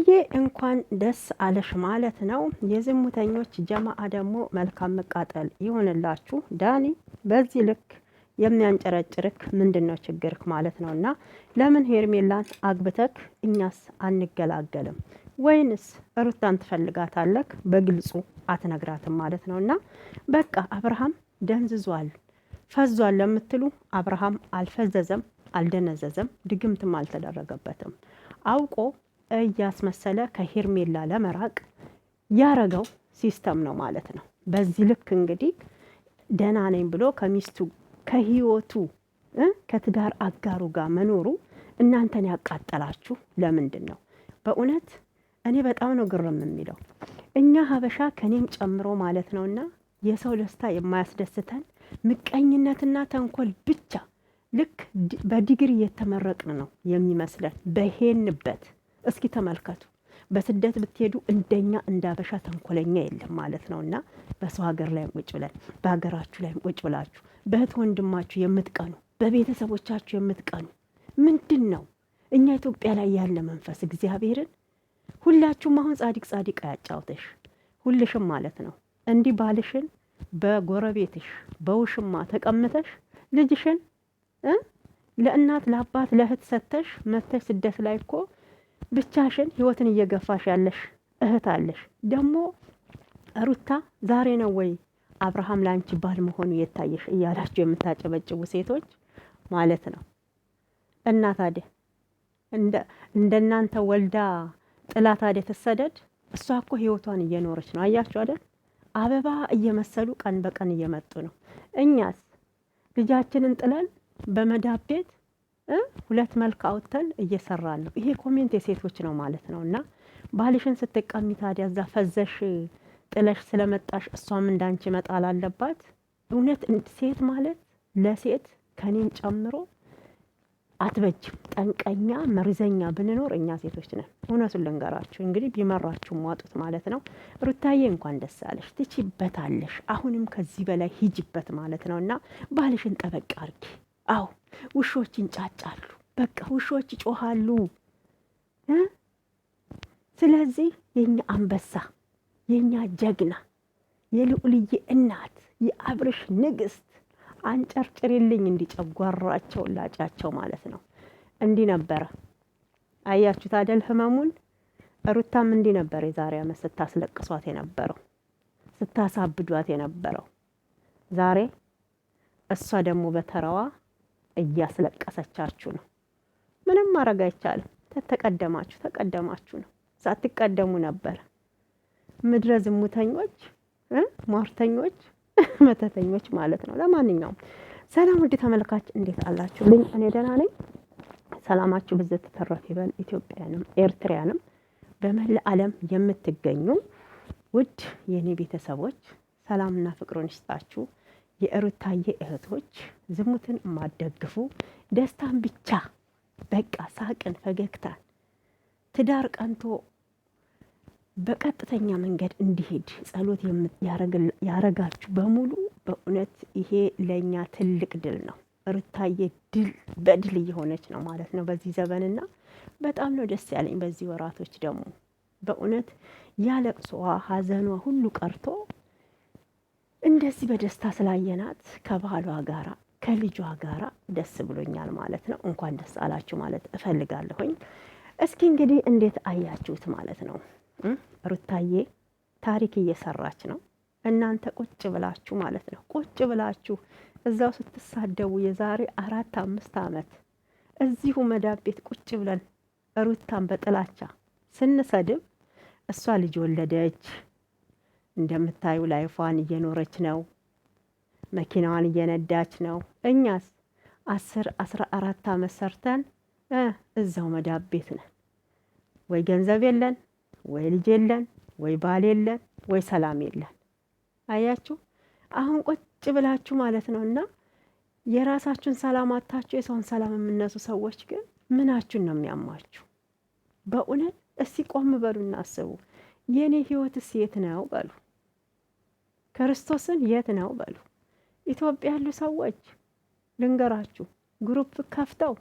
ሩታዬ እንኳን ደስ አለሽ ማለት ነው። የዝሙተኞች ጀማአ ደግሞ መልካም መቃጠል ይሆንላችሁ። ዳኒ በዚህ ልክ የሚያንጨረጭርክ ምንድን ነው ችግርክ ማለት ነው። እና ለምን ሄርሜላን አግብተክ እኛስ አንገላገልም? ወይንስ ሩታን ትፈልጋታለክ? በግልጹ አትነግራትም ማለት ነው። እና በቃ አብርሃም ደንዝዟል ፈዟል ለምትሉ አብርሃም አልፈዘዘም፣ አልደነዘዘም፣ ድግምትም አልተደረገበትም። አውቆ እያስመሰለ ከሄርሜላ ለመራቅ ያረገው ሲስተም ነው ማለት ነው። በዚህ ልክ እንግዲህ ደህና ነኝ ብሎ ከሚስቱ ከህይወቱ ከትዳር አጋሩ ጋር መኖሩ እናንተን ያቃጠላችሁ ለምንድን ነው? በእውነት እኔ በጣም ነው ግርም የሚለው። እኛ ሀበሻ ከኔም ጨምሮ ማለት ነውና የሰው ደስታ የማያስደስተን ምቀኝነትና ተንኮል ብቻ ልክ በዲግሪ የተመረቅን ነው የሚመስለን በሄንበት። እስኪ ተመልከቱ፣ በስደት ብትሄዱ እንደኛ እንዳበሻ ተንኮለኛ የለም ማለት ነውና በሰው ሀገር ላይ ቁጭ ብለን በሀገራችሁ ላይ ቁጭ ብላችሁ በእህት ወንድማችሁ የምትቀኑ በቤተሰቦቻችሁ የምትቀኑ ምንድን ነው? እኛ ኢትዮጵያ ላይ ያለ መንፈስ እግዚአብሔርን ሁላችሁም አሁን ጻድቅ ጻድቅ አያጫውተሽ ሁልሽም ማለት ነው። እንዲህ ባልሽን በጎረቤትሽ በውሽማ ተቀምተሽ ልጅሽን ለእናት ለአባት ለእህት ሰተሽ መተሽ ስደት ላይ እኮ ብቻሽን ህይወትን እየገፋሽ ያለሽ እህት አለሽ። ደግሞ ሩታ ዛሬ ነው ወይ አብርሃም ላንቺ ባል መሆኑ የታየሽ እያላችሁ የምታጨበጭቡ ሴቶች ማለት ነው። እና ታዲያ እንደናንተ ወልዳ ጥላ ታዲያ ትሰደድ? እሷ እኮ ህይወቷን እየኖረች ነው። አያችሁ አይደል? አበባ እየመሰሉ ቀን በቀን እየመጡ ነው። እኛስ ልጃችንን ጥለን በመዳብ ቤት ሁለት መልክ አውጥተን እየሰራን ነው። ይሄ ኮሜንት የሴቶች ነው ማለት ነው። እና ባልሽን ስትቀሚ ታዲያ እዛ ፈዘሽ ጥለሽ ስለመጣሽ እሷም እንዳንቺ መጣል አለባት? እውነት ሴት ማለት ለሴት ከኔን ጨምሮ አትበጅም። ጠንቀኛ መርዘኛ ብንኖር እኛ ሴቶች ነን። እውነቱን ልንገራችሁ እንግዲህ ቢመራችሁ ዋጡት ማለት ነው። ሩታዬ እንኳን ደስ አለሽ፣ ትችይበታለሽ። አሁንም ከዚህ በላይ ሂጅበት ማለት ነው። እና ባልሽን ጠበቅ አርጊ። አው ውሾች ይንጫጫሉ፣ በቃ ውሾች ይጮሃሉ። ስለዚህ የኛ አንበሳ የኛ ጀግና የልዑልዬ እናት የአብርሽ ንግስት አንጨርጭሪልኝ እንዲጨጓራቸው ላጫቸው ማለት ነው። እንዲህ ነበረ። አያችሁት አይደል ህመሙን? ሩታም እንዲህ ነበር የዛሬ ዓመት ስታስለቅሷት የነበረው ስታሳብዷት የነበረው። ዛሬ እሷ ደግሞ በተራዋ እያስለቀሰቻችሁ ነው። ምንም ማድረግ አይቻልም። ተቀደማችሁ ነው። ሳትቀደሙ ነበር። ምድረ ዝሙተኞች፣ ሟርተኞች፣ መተተኞች ማለት ነው። ለማንኛውም ሰላም ውድ ተመልካች እንዴት አላችሁልኝ? እኔ ደህና ነኝ። ሰላማችሁ ብዝት ተረፍ ይበል። ኢትዮጵያንም ኤርትራንም በመላ ዓለም የምትገኙ ውድ የኔ ቤተሰቦች ሰላምና ፍቅሩን ይስጣችሁ። የሩታዬ እህቶች ዝሙትን የማትደግፉ ደስታን ብቻ በቃ ሳቅን፣ ፈገግታን ትዳር ቀንቶ በቀጥተኛ መንገድ እንዲሄድ ጸሎት ያረጋችሁ በሙሉ በእውነት ይሄ ለኛ ትልቅ ድል ነው። ሩታዬ ድል በድል እየሆነች ነው ማለት ነው በዚህ ዘመንና በጣም ነው ደስ ያለኝ። በዚህ ወራቶች ደግሞ በእውነት ያለቅሷ ሀዘኗ ሁሉ ቀርቶ እንደዚህ በደስታ ስላየናት ከባሏ ጋራ ከልጇ ጋራ ደስ ብሎኛል ማለት ነው። እንኳን ደስ አላችሁ ማለት እፈልጋለሁኝ። እስኪ እንግዲህ እንዴት አያችሁት ማለት ነው? ሩታዬ ታሪክ እየሰራች ነው። እናንተ ቁጭ ብላችሁ ማለት ነው ቁጭ ብላችሁ እዛው ስትሳደቡ የዛሬ 4-5 ዓመት እዚሁ መዳብ ቤት ቁጭ ብለን ሩታን በጥላቻ ስንሰድብ እሷ ልጅ ወለደች። እንደምታዩ ላይፏን እየኖረች ነው። መኪናዋን እየነዳች ነው። እኛስ 10-14 ዓመት ሰርተን እዛው መዳብ ቤት ነን። ወይ ገንዘብ የለን፣ ወይ ልጅ የለን፣ ወይ ባል የለን፣ ወይ ሰላም የለን። አያችሁ አሁን ቁጭ ብላችሁ ማለት ነው። እና የራሳችሁን ሰላም አታችሁ የሰውን ሰላም የምነሱ ሰዎች ግን ምናችሁን ነው የሚያማችሁ? በእውነት እስቲ ቆም በሉና አስቡ። የኔ ህይወትስ የት ነው በሉ። ክርስቶስን የት ነው በሉ። ኢትዮጵያ ያሉ ሰዎች ልንገራችሁ ግሩፕ ከፍተው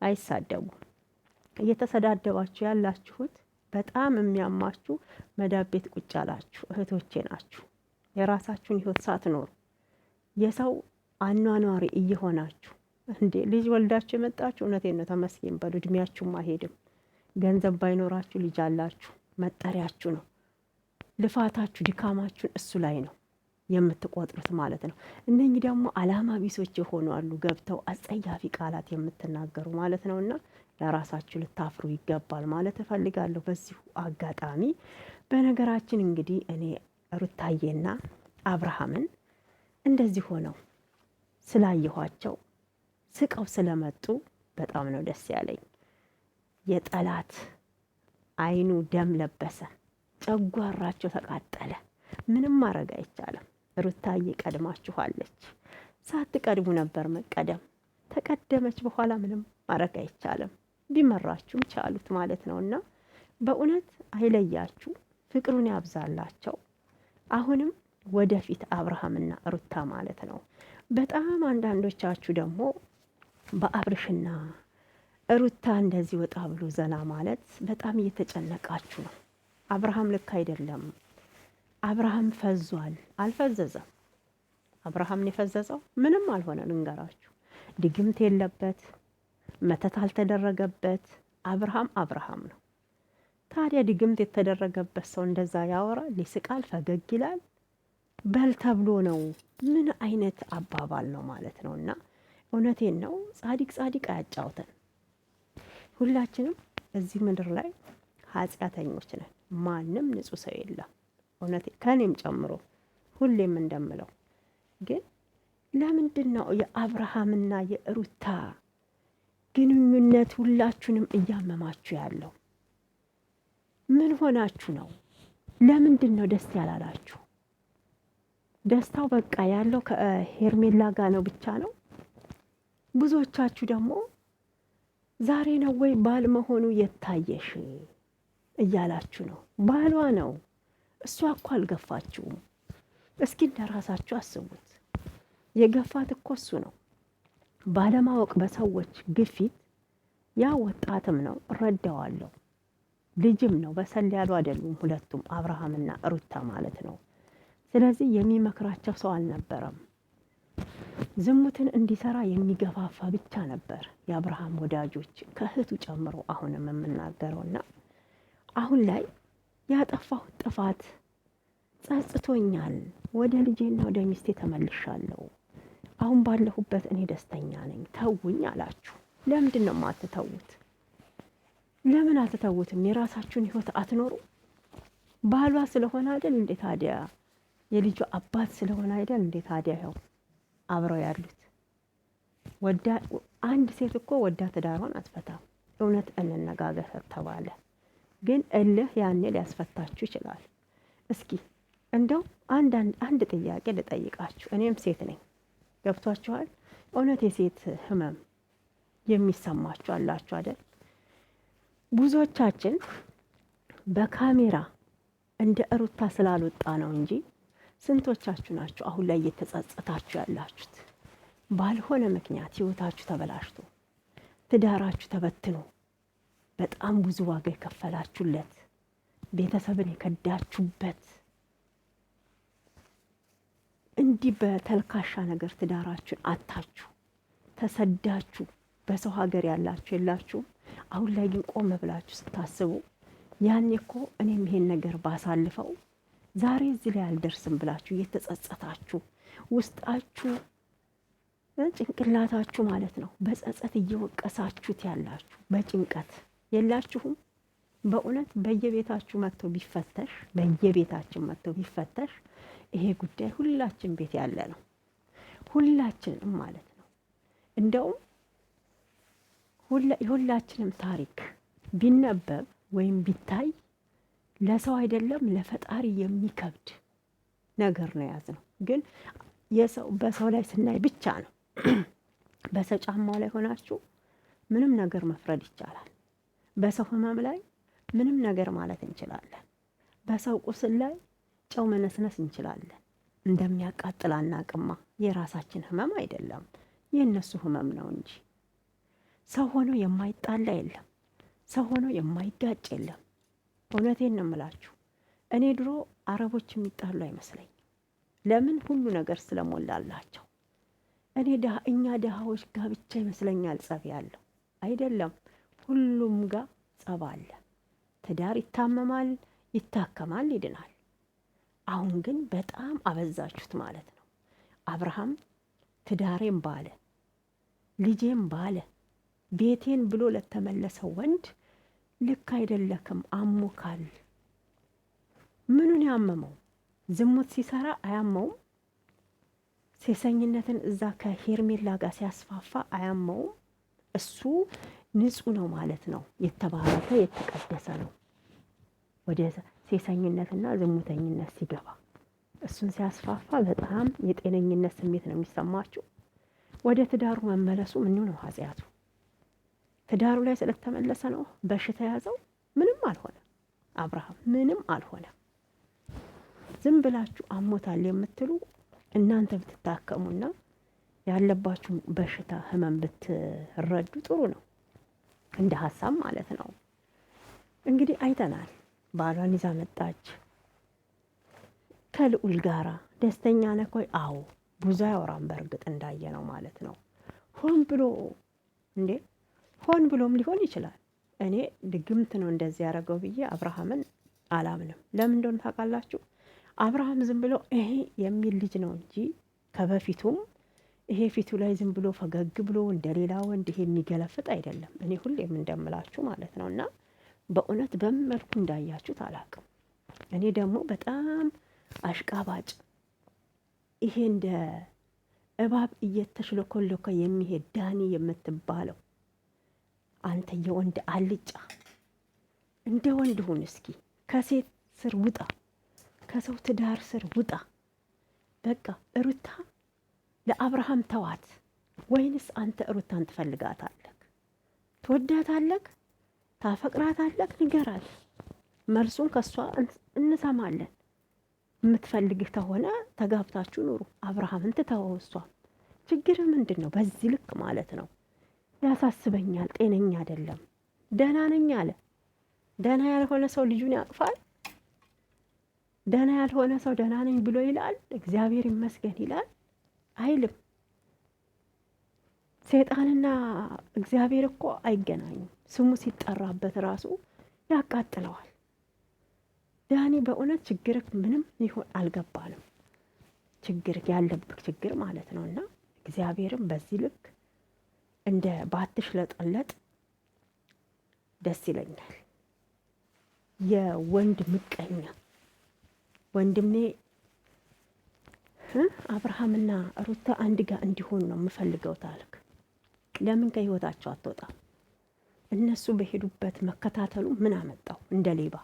አይሳደቡም። እየተሰዳደባችሁ ያላችሁት በጣም የሚያማችሁ መዳብ ቤት ቁጭ ያላችሁ እህቶቼ ናችሁ። የራሳችሁን ህይወት ሳትኖሩ የሰው አኗኗሪ እየሆናችሁ እንዴ ልጅ ወልዳችሁ የመጣችሁ እውነቴን ነው ተመስገን በሉ። እድሜያችሁም አይሄድም። ገንዘብ ባይኖራችሁ ልጅ አላችሁ፣ መጠሪያችሁ ነው። ልፋታችሁ ድካማችሁን እሱ ላይ ነው የምትቆጥሩት ማለት ነው። እነኚህ ደግሞ አላማ ቢሶች የሆኑ አሉ፣ ገብተው አጸያፊ ቃላት የምትናገሩ ማለት ነው። እና ለራሳችሁ ልታፍሩ ይገባል ማለት እፈልጋለሁ በዚሁ አጋጣሚ። በነገራችን እንግዲህ እኔ ሩታዬና አብርሃምን እንደዚህ ሆነው ስላየኋቸው ስቀው ስለመጡ በጣም ነው ደስ ያለኝ። የጠላት አይኑ ደም ለበሰ፣ ጨጓራቸው ተቃጠለ። ምንም ማድረግ አይቻልም። ሩታዬ ቀድማችኋለች። ሳትቀድሙ ነበር መቀደም። ተቀደመች በኋላ ምንም ማድረግ አይቻልም። ቢመራችሁም ቻሉት ማለት ነው። እና በእውነት አይለያችሁ፣ ፍቅሩን ያብዛላቸው። አሁንም ወደፊት አብርሃምና ሩታ ማለት ነው። በጣም አንዳንዶቻችሁ ደግሞ በአብርሽና ሩታ እንደዚህ ወጣ ብሎ ዘና ማለት በጣም እየተጨነቃችሁ ነው። አብርሃም ልክ አይደለም። አብርሃም ፈዟል። አልፈዘዘም። አብርሃምን የፈዘዘው ምንም አልሆነ። ልንገራችሁ፣ ድግምት የለበት፣ መተት አልተደረገበት። አብርሃም ነው። ታዲያ ድግምት የተደረገበት ሰው እንደዛ ያወራል፣ ይስቃል፣ ፈገግ ይላል። በል ተብሎ ነው። ምን አይነት አባባል ነው ማለት ነው። እና እውነቴን ነው። ጻድቅ አያጫውተን። ሁላችንም እዚህ ምድር ላይ ኃጢአተኞች ነን። ማንም ንጹህ ሰው የለም። እውነቴ ከኔም ጨምሮ ሁሌም እንደምለው ግን ለምንድን ነው የአብርሃምና የሩታ ግንኙነት ሁላችሁንም እያመማችሁ ያለው? ምን ሆናችሁ ነው? ለምንድን ነው ደስ ያላላችሁ? ደስታው በቃ ያለው ከሄርሜላ ጋር ነው ብቻ ነው? ብዙዎቻችሁ ደግሞ ዛሬ ነው ወይ ባል መሆኑ የታየሽ እያላችሁ ነው። ባሏ ነው። እሷ እኮ አልገፋችሁም። እስኪ እንደራሳችሁ አስቡት። የገፋት እኮ እሱ ነው። ባለማወቅ በሰዎች ግፊት ያ ወጣትም ነው፣ እረዳዋለሁ። ልጅም ነው። በሰል ያሉ አይደሉም ሁለቱም፣ አብርሃምና ሩታ ማለት ነው። ስለዚህ የሚመክራቸው ሰው አልነበረም። ዝሙትን እንዲሰራ የሚገፋፋ ብቻ ነበር የአብርሃም ወዳጆች ከእህቱ ጨምሮ። አሁንም የምናገረውና አሁን ላይ ያጠፋሁት ጥፋት ጸጽቶኛል። ወደ ልጄና ወደ ሚስቴ ተመልሻለሁ። አሁን ባለሁበት እኔ ደስተኛ ነኝ፣ ተውኝ አላችሁ። ለምንድን ነው የማትተውት? ለምን አትተውትም? የራሳችሁን ህይወት አትኖሩ? ባሏ ስለሆነ አይደል እንዴ ታዲያ? የልጁ አባት ስለሆነ አይደል እንዴ ታዲያ? ያው አብረው ያሉት አንድ ሴት እኮ ወዳ ትዳሯን አትፈታም። እውነት እንነጋገር ተባለ ግን እልህ ያኔ ሊያስፈታችሁ ይችላል። እስኪ እንደው አንድ ጥያቄ ልጠይቃችሁ። እኔም ሴት ነኝ፣ ገብቷችኋል? እውነት የሴት ህመም የሚሰማችሁ አላችሁ አይደል? ብዙዎቻችን በካሜራ እንደ ሩታ ስላልወጣ ነው እንጂ ስንቶቻችሁ ናችሁ አሁን ላይ እየተጸጸታችሁ ያላችሁት? ባልሆነ ምክንያት ህይወታችሁ ተበላሽቶ ትዳራችሁ ተበትኖ በጣም ብዙ ዋጋ የከፈላችሁለት ቤተሰብን የከዳችሁበት እንዲህ በተልካሻ ነገር ትዳራችሁን አታችሁ ተሰዳችሁ በሰው ሀገር ያላችሁ የላችሁም? አሁን ላይ ግን ቆም ብላችሁ ስታስቡ ያኔ እኮ እኔም ይሄን ነገር ባሳልፈው ዛሬ እዚህ ላይ አልደርስም ብላችሁ እየተጸጸታችሁ ውስጣችሁ ጭንቅላታችሁ ማለት ነው በጸጸት እየወቀሳችሁት ያላችሁ በጭንቀት የላችሁም? በእውነት በየቤታችሁ መጥቶ ቢፈተሽ በየቤታችን መጥቶ ቢፈተሽ ይሄ ጉዳይ ሁላችን ቤት ያለ ነው። ሁላችንም ማለት ነው። እንደውም የሁላችንም ታሪክ ቢነበብ ወይም ቢታይ ለሰው አይደለም ለፈጣሪ የሚከብድ ነገር ነው የያዝነው። ግን በሰው ላይ ስናይ ብቻ ነው በሰው ጫማው ላይ ሆናችሁ ምንም ነገር መፍረድ ይቻላል። በሰው ህመም ላይ ምንም ነገር ማለት እንችላለን። በሰው ቁስል ላይ ጨው መነስነስ እንችላለን። እንደሚያቃጥል አናቅማ። የራሳችን ህመም አይደለም የእነሱ ህመም ነው እንጂ። ሰው ሆኖ የማይጣላ የለም። ሰው ሆኖ የማይጋጭ የለም። እውነቴን ነው የምላችሁ። እኔ ድሮ አረቦች የሚጣሉ አይመስለኝም። ለምን? ሁሉ ነገር ስለሞላላቸው። እኛ ድሃዎች ጋር ብቻ ይመስለኛል ጸብ ያለው። አይደለም፣ ሁሉም ጋር ጸብ አለ። ትዳር ይታመማል፣ ይታከማል፣ ይድናል። አሁን ግን በጣም አበዛችሁት ማለት ነው። አብርሃም ትዳሬም ባለ ልጄም ባለ ቤቴን ብሎ ለተመለሰው ወንድ ልክ አይደለክም፣ አሞካል። ምኑን ያመመው? ዝሙት ሲሰራ አያመውም? ሴሰኝነትን እዛ ከሄርሜላ ጋር ሲያስፋፋ አያመውም? እሱ ንጹህ ነው ማለት ነው። የተባረከ የተቀደሰ ነው። ወደ ሴሰኝነትና ዝሙተኝነት ሲገባ እሱን ሲያስፋፋ በጣም የጤነኝነት ስሜት ነው የሚሰማችሁ። ወደ ትዳሩ መመለሱ ምን ነው ኃጢአቱ? ትዳሩ ላይ ስለተመለሰ ነው በሽታ ያዘው። ምንም አልሆነ አብርሃም፣ ምንም አልሆነ። ዝም ብላችሁ አሞታል የምትሉ እናንተ ብትታከሙና ያለባችሁ በሽታ ህመም ብትረዱ ጥሩ ነው፣ እንደ ሀሳብ ማለት ነው። እንግዲህ አይተናል። ባሏን ይዛ መጣች ከልዑል ጋራ። ደስተኛ ነህ ወይ? አዎ። ብዙ አያወራም በእርግጥ እንዳየ ነው ማለት ነው። ሆን ብሎ እንዴ? ሆን ብሎም ሊሆን ይችላል። እኔ ድግምት ነው እንደዚህ ያደረገው ብዬ አብርሃምን አላምንም። ለምን እንደሆነ ታውቃላችሁ? አብርሃም ዝም ብሎ ይሄ የሚል ልጅ ነው እንጂ ከበፊቱም ይሄ ፊቱ ላይ ዝም ብሎ ፈገግ ብሎ እንደሌላ ወንድ ይሄ የሚገለፍጥ አይደለም። እኔ ሁሌም እንደምላችሁ ማለት ነው። እና በእውነት በምን መልኩ እንዳያችሁት አላውቅም። እኔ ደግሞ በጣም አሽቃባጭ፣ ይሄ እንደ እባብ እየተሽለኮለኮ የሚሄድ ዳኒ የምትባለው አንተ የወንድ አልጫ፣ እንደ ወንድ ሁን እስኪ። ከሴት ስር ውጣ፣ ከሰው ትዳር ስር ውጣ። በቃ ሩታ ለአብርሃም ተዋት። ወይንስ አንተ ሩታን ትፈልጋታለህ? ትወዳታለህ? ታፈቅራታለህ? ንገራት። መልሱን ከሷ እንሰማለን። የምትፈልግህ ከሆነ ተጋብታችሁ ኑሩ። አብርሃምን ትተወው። እሷም ችግር ምንድን ነው? በዚህ ልክ ማለት ነው። ያሳስበኛል። ጤነኛ አይደለም። ደህና ነኝ አለ። ደህና ያልሆነ ሰው ልጁን ያቅፋል? ደህና ያልሆነ ሰው ደህና ነኝ ብሎ ይላል? እግዚአብሔር ይመስገን ይላል? አይልም። ሰይጣንና እግዚአብሔር እኮ አይገናኙም። ስሙ ሲጠራበት ራሱ ያቃጥለዋል። ዳኒ በእውነት ችግር ምንም ይሆን አልገባንም። ችግር ያለብክ ችግር ማለት ነው። እና እግዚአብሔርም በዚህ ልክ እንደ ባትሽለጠለጥ ደስ ይለኛል። የወንድ ምቀኛ ወንድሜ አብርሃምና ሩታ አንድ ጋር እንዲሆን ነው የምፈልገው ታልክ። ለምን ከህይወታቸው አትወጣም? እነሱ በሄዱበት መከታተሉ ምን አመጣው? እንደ ሌባ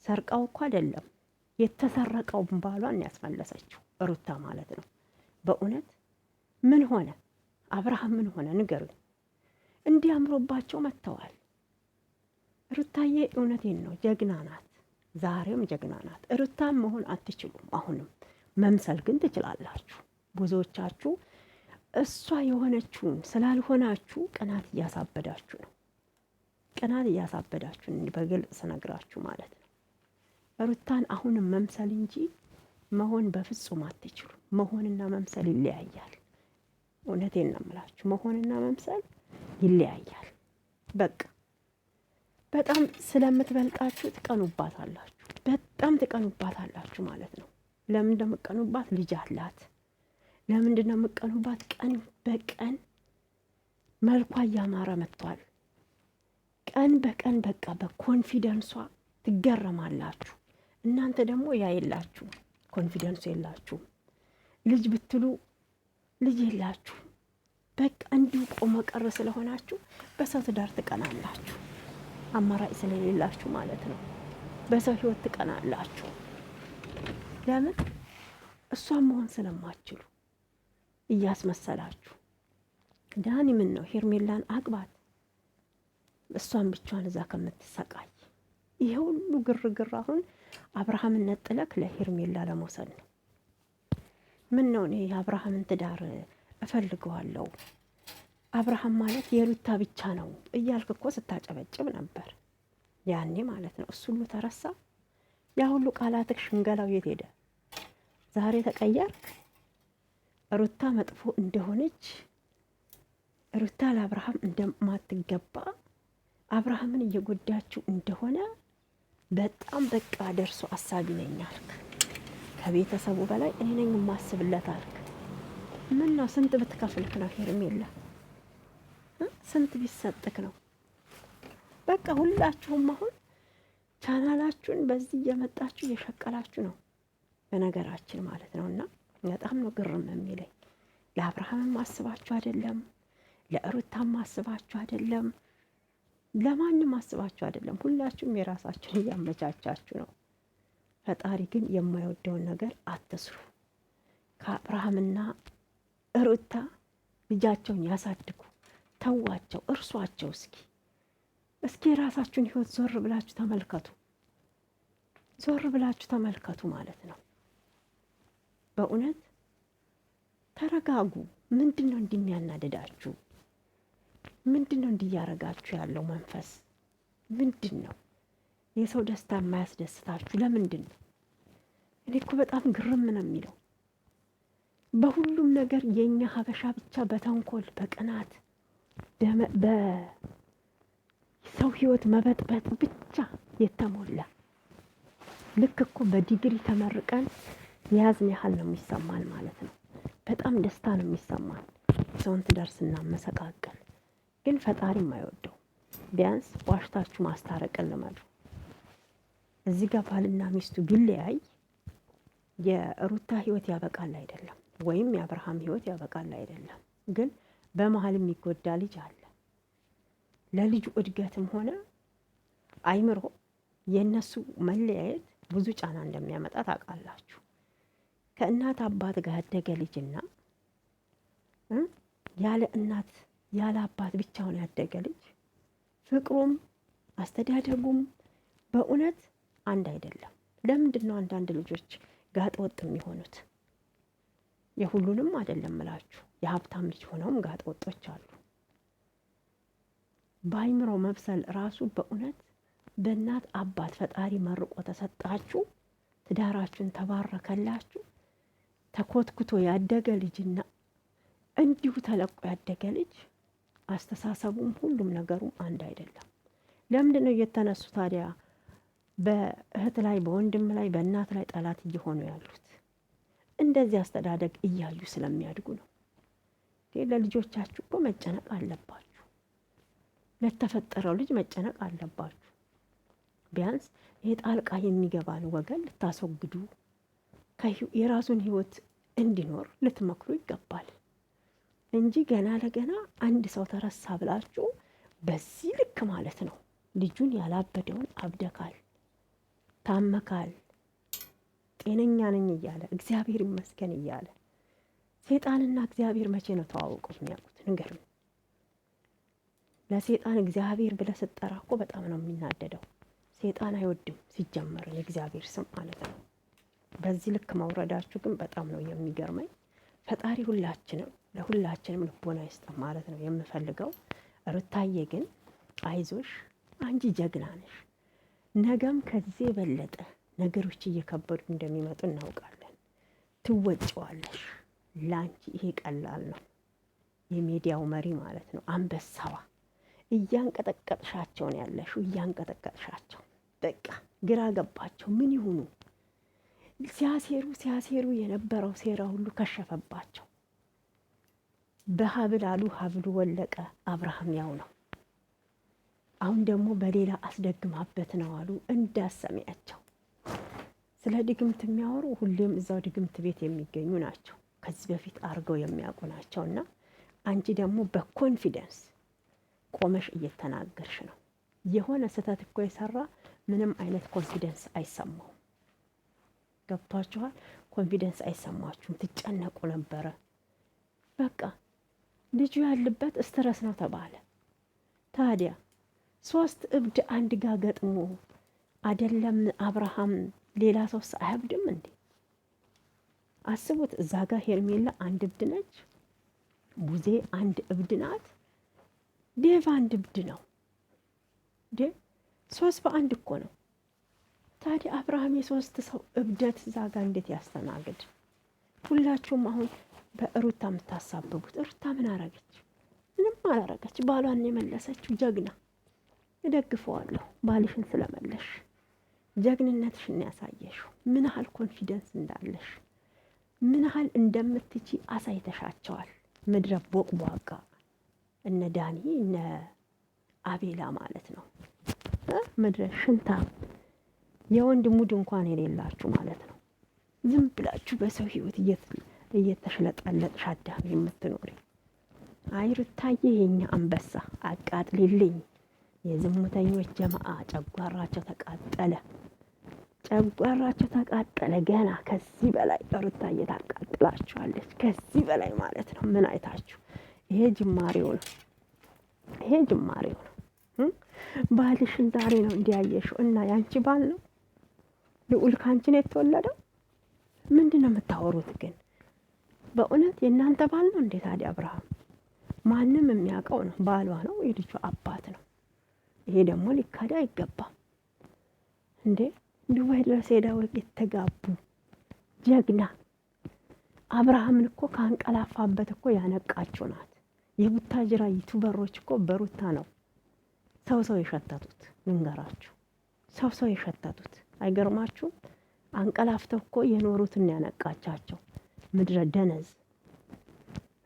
ሰርቃው እኮ አይደለም የተሰረቀውን ባሏን ያስመለሰችው ሩታ ማለት ነው። በእውነት ምን ሆነ? አብርሃም ምን ሆነ? ንገሩኝ። እንዲህ አምሮባቸው መጥተዋል። ሩታዬ እውነቴን ነው ጀግና ናት። ዛሬም ጀግና ናት። ሩታም መሆን አትችሉም። አሁንም መምሰል ግን ትችላላችሁ። ብዙዎቻችሁ እሷ የሆነችውን ስላልሆናችሁ ቅናት እያሳበዳችሁ ነው። ቅናት እያሳበዳችሁ በግልጽ ስነግራችሁ ማለት ነው። ሩታን አሁንም መምሰል እንጂ መሆን በፍጹም አትችሉ። መሆንና መምሰል ይለያያል። እውነቴን ነው የምላችሁ። መሆንና መምሰል ይለያያል። በቃ በጣም ስለምትበልጣችሁ ትቀኑባታላችሁ። በጣም ትቀኑባታላችሁ ማለት ነው። ለምን እንደምትቀኑባት? ልጅ አላት። ለምንድን ነው የምትቀኑባት? ቀን በቀን መልኳ እያማረ መጥቷል። ቀን በቀን በቃ በኮንፊደንሷ ትገረማላችሁ። እናንተ ደግሞ ያ የላችሁ፣ ኮንፊደንሱ የላችሁ። ልጅ ብትሉ ልጅ የላችሁ። በቃ እንዲሁ ቆመ ቀረ ስለሆናችሁ በሰው ትዳር ትቀናላችሁ። አማራጭ ስለሌላችሁ ማለት ነው። በሰው ህይወት ትቀናላችሁ። ለምን? እሷን መሆን ስለማትችሉ እያስመሰላችሁ። ዳኒ ምን ነው ሄርሜላን አግባት፣ እሷን ብቻዋን እዛ ከምትሰቃይ። ይሄ ሁሉ ግርግር አሁን አብርሃምን ነጥለክ ለሄርሜላ ለመውሰድ ነው። ምን ነው? እኔ የአብርሃምን ትዳር እፈልገዋለሁ፣ አብርሃም ማለት የሩታ ብቻ ነው እያልክ እኮ ስታጨበጭብ ነበር። ያኔ ማለት ነው። እሱ ሁሉ ተረሳ። ያ ሁሉ ቃላትህ ሽንገላው የት ሄደ? ዛሬ ተቀየርክ። ሩታ መጥፎ እንደሆነች፣ ሩታ ለአብርሃም እንደማትገባ፣ አብርሃምን እየጎዳችው እንደሆነ በጣም በቃ ደርሶ አሳቢ ነኝ አልክ። ከቤተሰቡ በላይ እኔ ነኝ የማስብለት አልክ። ምን ነው ስንት ብትከፍልክ ነው ሄርሜላ? ስንት ቢሰጥክ ነው? በቃ ሁላችሁም አሁን ቻናላችሁን በዚህ እየመጣችሁ እየሸቀላችሁ ነው በነገራችን ማለት ነው። እና በጣም ነው ግርም የሚለኝ። ለአብርሃምም አስባችሁ አይደለም፣ ለሩታም አስባችሁ አይደለም፣ ለማንም አስባችሁ አይደለም። ሁላችሁም የራሳችሁን እያመቻቻችሁ ነው። ፈጣሪ ግን የማይወደውን ነገር አትስሩ። ከአብርሃምና ሩታ ልጃቸውን ያሳድጉ፣ ተዋቸው፣ እርሷቸው። እስኪ የራሳችሁን ህይወት ዞር ብላችሁ ተመልከቱ፣ ዞር ብላችሁ ተመልከቱ ማለት ነው። በእውነት ተረጋጉ። ምንድን ነው እንደሚያናድዳችሁ? ምንድን ነው እንዲያረጋችሁ ያለው መንፈስ ምንድን ነው? የሰው ደስታ የማያስደስታችሁ ለምንድን ነው? እኔ እኮ በጣም ግርም ነው የሚለው። በሁሉም ነገር የኛ ሀበሻ ብቻ በተንኮል በቅናት በሰው ህይወት መበጥበጥ ብቻ የተሞላ ልክ እኮ በዲግሪ ተመርቀን የያዝን ያህል ነው የሚሰማን ማለት ነው። በጣም ደስታ ነው የሚሰማን ሰውን ትዳር ስናመሰቃቀል። ግን ፈጣሪም አይወደው። ቢያንስ ዋሽታችሁ ማስታረቅን ልመዱ። እዚህ ጋር ባልና ሚስቱ ቢለያይ የሩታ ህይወት ያበቃል አይደለም፣ ወይም የአብርሃም ህይወት ያበቃል አይደለም። ግን በመሀል የሚጎዳ ልጅ አለ። ለልጁ እድገትም ሆነ አይምሮ የነሱ መለያየት ብዙ ጫና እንደሚያመጣ ታውቃላችሁ። ከእናት አባት ጋር ያደገ ልጅና ያለ እናት ያለ አባት ብቻውን ያደገ ልጅ ፍቅሩም አስተዳደጉም በእውነት አንድ አይደለም። ለምንድን ነው አንዳንድ ልጆች ጋጠ ወጥ የሚሆኑት? የሁሉንም አይደለም እላችሁ፣ የሀብታም ልጅ ሆነውም ጋጠ ወጦች አሉ። በአይምሮ መብሰል ራሱ በእውነት በእናት አባት ፈጣሪ መርቆ ተሰጣችሁ፣ ትዳራችሁን ተባረከላችሁ። ተኮትኩቶ ያደገ ልጅና እንዲሁ ተለቆ ያደገ ልጅ አስተሳሰቡም ሁሉም ነገሩም አንድ አይደለም። ለምንድን ነው እየተነሱ ታዲያ በእህት ላይ በወንድም ላይ በእናት ላይ ጠላት እየሆኑ ያሉት? እንደዚህ አስተዳደግ እያዩ ስለሚያድጉ ነው። ለልጆቻችሁ እኮ መጨነቅ አለባችሁ። ለተፈጠረው ልጅ መጨነቅ አለባችሁ። ቢያንስ ይሄ ጣልቃ የሚገባን ወገን ልታስወግዱ፣ የራሱን ህይወት እንዲኖር ልትመክሩ ይገባል እንጂ ገና ለገና አንድ ሰው ተረሳ ብላችሁ በዚህ ልክ ማለት ነው። ልጁን ያላበደውን አብደካል፣ ታመካል፣ ጤነኛ ነኝ እያለ እግዚአብሔር ይመስገን እያለ ሴጣንና እግዚአብሔር መቼ ነው ተዋውቀው የሚያውቁት? ንገሩኝ። ለሴጣን እግዚአብሔር ብለህ ስትጠራ እኮ በጣም ነው የሚናደደው። ሴጣን አይወድም ሲጀመር የእግዚአብሔር ስም ማለት ነው። በዚህ ልክ መውረዳችሁ ግን በጣም ነው የሚገርመኝ። ፈጣሪ ሁላችንም ለሁላችንም ልቦና ይስጠን ማለት ነው የምፈልገው። ሩታዬ ግን አይዞሽ፣ አንቺ ጀግና ነሽ። ነገም ከዚህ የበለጠ ነገሮች እየከበዱ እንደሚመጡ እናውቃለን። ትወጪዋለሽ። ላንቺ ይሄ ቀላል ነው። የሚዲያው መሪ ማለት ነው፣ አንበሳዋ። እያንቀጠቀጥሻቸው ነው ያለሽው፣ እያንቀጠቀጥሻቸው። በቃ ግራ ገባቸው። ምን ይሁኑ? ሲያሴሩ የነበረው ሴራ ሁሉ ከሸፈባቸው። በሀብል አሉ፣ ሀብሉ ወለቀ። አብርሃም ያው ነው። አሁን ደግሞ በሌላ አስደግማበት ነው አሉ። እንዳሰሚያቸው ስለ ድግምት የሚያወሩ ሁሌም እዛው ድግምት ቤት የሚገኙ ናቸው። ከዚህ በፊት አርገው የሚያውቁ ናቸው። እና አንቺ ደግሞ በኮንፊደንስ ቆመሽ እየተናገርሽ ነው። የሆነ ስህተት እኮ የሰራ ምንም አይነት ኮንፊደንስ አይሰማውም። ገብቷችኋል? ኮንፊደንስ አይሰማችሁም። ትጨነቁ ነበረ። በቃ ልጁ ያለበት ስትረስ ነው ተባለ። ታዲያ 3 እብድ አንድ ጋር ገጥሞ አይደለም አብርሃም ሌላ ሰውስ አያብድም እንዴ? አስቡት። እዛ ጋር ሄርሜላ አንድ እብድ ነች፣ ቡዜ አንድ እብድ ናት፣ ዴቭ አንድ እብድ ነው። 3 በ1 እኮ ነው። ታዲያ አብርሃም የ3 ሰው እብደት እዛ ጋር እንዴት ያስተናግድ? ሁላችሁም አሁን በሩታ የምታሳብቡት። ሩታ ምን አረገች? ምንም አላረገች። ባሏን የመለሰችው ጀግና። እደግፈዋለሁ ባልሽን ስለመለሽ። ጀግንነትሽን ያሳየሽው ምን ያህል ኮንፊደንስ እንዳለሽ ምን ያህል እንደምትቺ አሳይተሻቸዋል። ምድረ ቦቅቧቃ እነ ዳኒ እነ አቤላ ማለት ነው። ምድረ ሽንታ የወንድ ሙድ እንኳን የሌላችሁ ማለት ነው። ዝም ብላችሁ በሰው ህይወት እየተሽለጠለጥሽ አዳሚ የምትኖሪ። አይ ሩታዬ የኛ አንበሳ አቃጥልልኝ። የዝሙተኞች ጀማአ ጨጓራቸው ተቃጠለ፣ ጨጓራቸው ተቃጠለ። ገና ከዚህ በላይ ሩታዬ ታቃጥላችኋለች። ከዚህ በላይ ማለት ነው። ምን አይታችሁ? ይሄ ጅማሬው ነው። ይሄ ጅማሬው ነው። ባልሽን ዛሬ ነው እንዲያየሽው እና ያንቺ ባል ነው ልዑል ካንቺ ነው የተወለደው። ምንድን ነው የምታወሩት ግን? በእውነት የእናንተ ባል ነው እንዴ ታዲያ? አብርሃም ማንም የሚያውቀው ነው። ባሏ ነው፣ የልጇ አባት ነው። ይሄ ደግሞ ሊካዳ አይገባም እንዴ። ዱባይ ድረስ ሄደው የተጋቡ ጀግና አብርሃምን እኮ ካንቀላፋበት እኮ ያነቃችሁ ናት። የቡታጅራ ዩቱበሮች እኮ በሩታ ነው ሰው የሸተቱት። ልንገራችሁ፣ ሰው የሸተቱት አይገርማችሁም? አንቀላፍተው እኮ የኖሩትን ያነቃቻቸው። ምድረ ደነዝ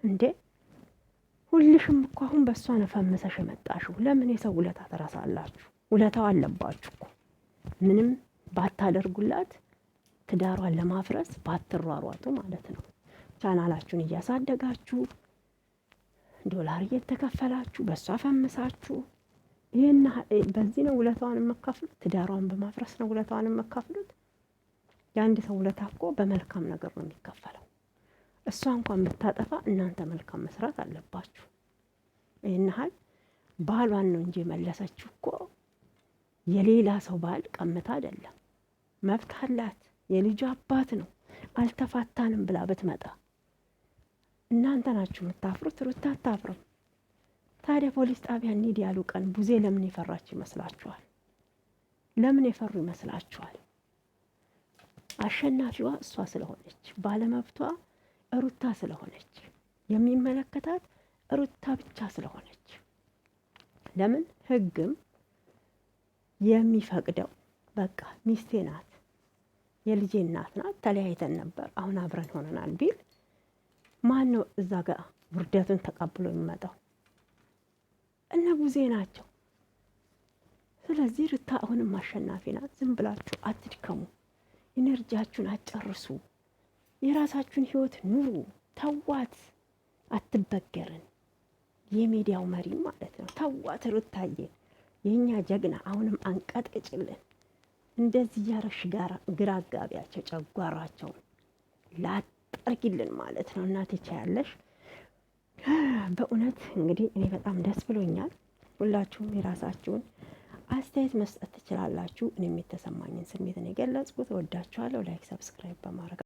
እንዴ! ሁልሽም እኮ አሁን በእሷ ነው ፈምሰሽ የመጣሽው። ለምን የሰው ውለታ ትረሳላችሁ? ውለታው አለባችሁ እኮ። ምንም ባታደርጉላት ትዳሯን ለማፍረስ ባትሯሯጡ ማለት ነው። ቻናላችሁን እያሳደጋችሁ ዶላር እየተከፈላችሁ በእሷ ፈምሳችሁ ይሄና በዚህ ነው ውለታዋን የምከፍሉት። ትዳሯን በማፍረስ ነው ውለታዋን የምከፍሉት። የአንድ ሰው ውለታ እኮ በመልካም ነገር ነው የሚከፈለው። እሷ እንኳን ብታጠፋ እናንተ መልካም መስራት አለባችሁ። ይሄን ያህል ባሏን ነው እንጂ መለሰችው እኮ የሌላ ሰው ባል ቀምታ አይደለም። መብት አላት። የልጁ አባት ነው። አልተፋታንም ብላ ብትመጣ እናንተ ናችሁ የምታፍሩት። ሩታ አታፍርም። ታዲያ ፖሊስ ጣቢያ እንሂድ ያሉ ቀን ቡዜ ለምን የፈራች ይመስላችኋል? ለምን የፈሩ ይመስላችኋል? አሸናፊዋ እሷ ስለሆነች፣ ባለመብቷ ሩታ ስለሆነች፣ የሚመለከታት ሩታ ብቻ ስለሆነች። ለምን ህግም የሚፈቅደው በቃ ሚስቴ ናት፣ የልጄ እናት ናት፣ ተለያይተን ነበር አሁን አብረን ሆነናል ቢል ማን ነው እዛ ጋር ውርደቱን ተቀብሎ የሚመጣው? እነ ቡዜ ናቸው። ስለዚህ ሩታ አሁንም አሸናፊ ናት። ዝም ብላችሁ አትድከሙ፣ ኢነርጂያችሁን አጨርሱ፣ የራሳችሁን ህይወት ኑሩ። ተዋት፣ አትበገርን። የሚዲያው መሪ ማለት ነው። ተዋት ሩታዬ፣ የኛ ጀግና አሁንም አንቀጥቅጭልን። እንደዚህ ያረሽ ግራ አጋቢያቸው ጨጓራቸውን ላጠርጊልን ማለት ነው። እናቴ ቻያለሽ። በእውነት እንግዲህ እኔ በጣም ደስ ብሎኛል። ሁላችሁም የራሳችሁን አስተያየት መስጠት ትችላላችሁ። እኔም የተሰማኝን ስሜት ነው የገለጽኩት። ወዳችኋለሁ። ላይክ ሰብስክራይብ በማድረግ